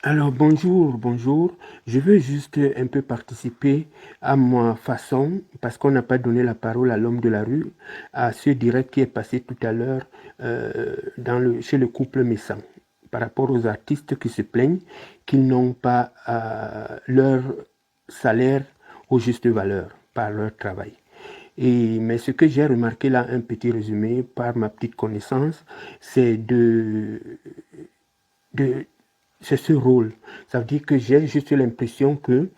Alors bonjour, bonjour. Je veux juste un peu participer à ma façon, parce qu'on n'a pas donné la parole à l'homme de la rue, à ce direct qui est passé tout à l'heure chez le couple Messan, par rapport aux artistes qui se plaignent qu'ils n'ont pas leur salaire aux justes valeurs par leur travail. Mais ce que j'ai remarqué là, un petit résumé par ma petite connaissance, c'est de c'est ce rôle. Ça veut dire que j'ai juste l'impression que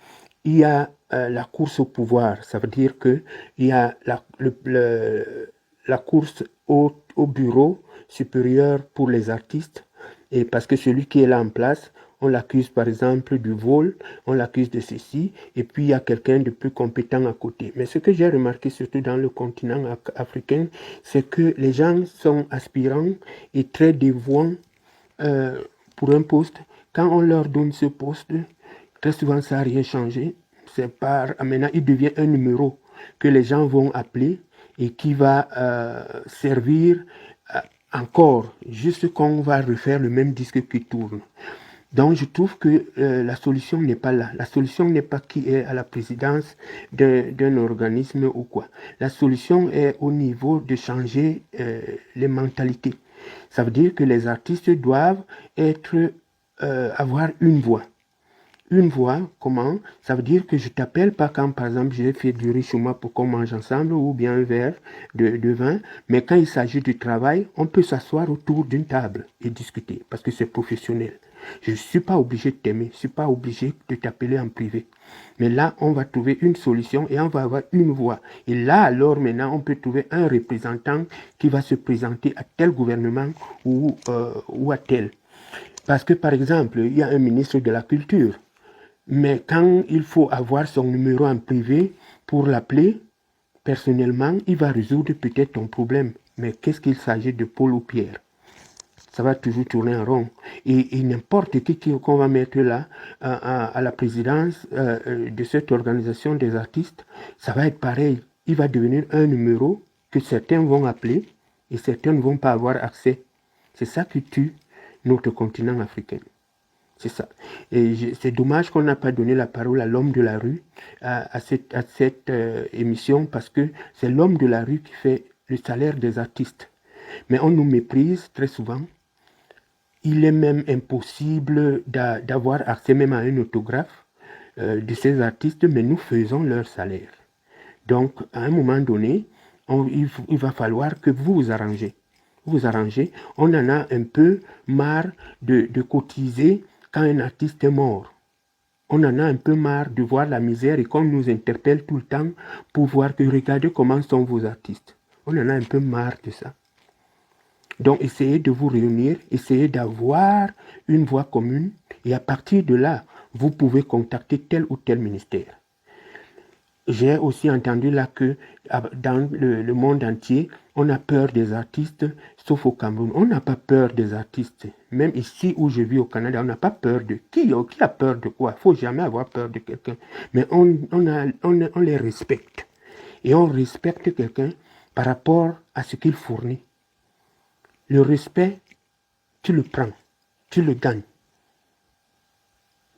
il y a la course au pouvoir. Ça veut dire que il y a la course au bureau supérieur pour les artistes. Et parce que celui qui est là en place, on l'accuse par exemple du vol, on l'accuse de ceci, et puis il y a quelqu'un de plus compétent à côté. Mais ce que j'ai remarqué surtout dans le continent africain, c'est que les gens sont aspirants et très dévouants euh, pour un poste. Quand on leur donne ce poste, très souvent ça n'a rien changé. Maintenant, il devient un numéro que les gens vont appeler et qui va servir encore, juste quand on va refaire le même disque qui tourne. Donc je trouve que la solution n'est pas là. La solution n'est pas qui est à la présidence d'un organisme ou quoi. La solution est au niveau de changer les mentalités. Ça veut dire que les artistes doivent avoir une voix. Une voix, comment? Ça veut dire que je t'appelle pas quand, par exemple, j'ai fait du riz chez moi pour qu'on mange ensemble ou bien un verre de vin, mais quand il s'agit du travail, on peut s'asseoir autour d'une table et discuter parce que c'est professionnel. Je ne suis pas obligé de t'aimer, je ne suis pas obligé de t'appeler en privé. Mais là, on va trouver une solution et on va avoir une voix. Et là, alors, maintenant, on peut trouver un représentant qui va se présenter à tel gouvernement ou à tel. Parce que, par exemple, il y a un ministre de la Culture. Mais quand il faut avoir son numéro en privé pour l'appeler, personnellement, il va résoudre peut-être ton problème. Mais qu'est-ce qu'il s'agit de Paul ou Pierre? Ça va toujours tourner en rond. Et n'importe qui qu'on va mettre là à la présidence de cette organisation des artistes, ça va être pareil. Il va devenir un numéro que certains vont appeler et certains ne vont pas avoir accès. C'est ça qui tue notre continent africain. C'est ça. Et c'est dommage qu'on n'a pas donné la parole à l'homme de la rue à cette émission parce que c'est l'homme de la rue qui fait le salaire des artistes. Mais on nous méprise très souvent. Il est même impossible d'avoir accès même à un autographe de ces artistes, mais nous faisons leur salaire. Donc, à un moment donné, il va falloir que vous vous arrangez. Vous vous arrangez. On en a un peu marre de cotiser quand un artiste est mort. On en a un peu marre de voir la misère et qu'on nous interpelle tout le temps pour voir que regardez comment sont vos artistes. On en a un peu marre de ça. Donc, essayez de vous réunir, essayez d'avoir une voix commune et à partir de là, vous pouvez contacter tel ou tel ministère. J'ai aussi entendu là que dans le monde entier, on a peur des artistes, sauf au Cameroun. On n'a pas peur des artistes. Même ici où je vis au Canada, on n'a pas peur de qui a peur de quoi? Il ne faut jamais avoir peur de quelqu'un. Mais on les respecte. Et on respecte quelqu'un par rapport à ce qu'il fournit. Le respect, tu le prends, tu le gagnes,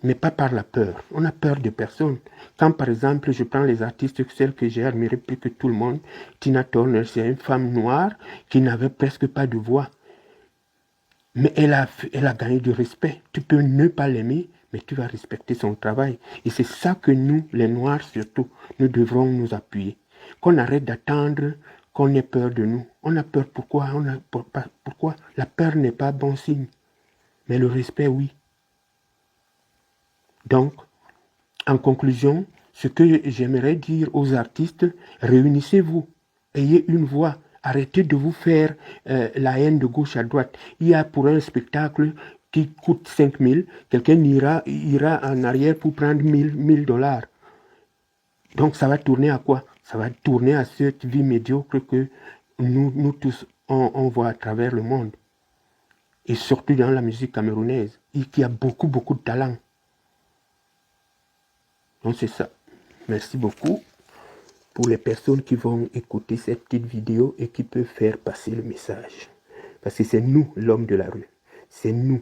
mais pas par la peur. On a peur de personne. Quand par exemple, je prends les artistes, celles que j'ai admirées plus que tout le monde, Tina Turner, c'est une femme noire qui n'avait presque pas de voix. Mais elle a gagné du respect. Tu peux ne pas l'aimer, mais tu vas respecter son travail. Et c'est ça que nous, les Noirs surtout, nous devrons nous appuyer. Qu'on arrête d'attendre qu'on ait peur de nous. On a peur pourquoi? Pourquoi? La peur n'est pas bon signe. Mais le respect, oui. Donc, en conclusion, ce que j'aimerais dire aux artistes, réunissez-vous, ayez une voix, arrêtez de vous faire la haine de gauche à droite. Il y a pour un spectacle qui coûte 5 000, quelqu'un ira en arrière pour prendre 1000 dollars. Donc ça va tourner à quoi? Ça va tourner à cette vie médiocre que nous tous, on voit à travers le monde. Et surtout dans la musique camerounaise, qui a beaucoup, beaucoup de talent. Donc c'est ça. Merci beaucoup pour les personnes qui vont écouter cette petite vidéo et qui peuvent faire passer le message. Parce que c'est nous, l'homme de la rue. C'est nous.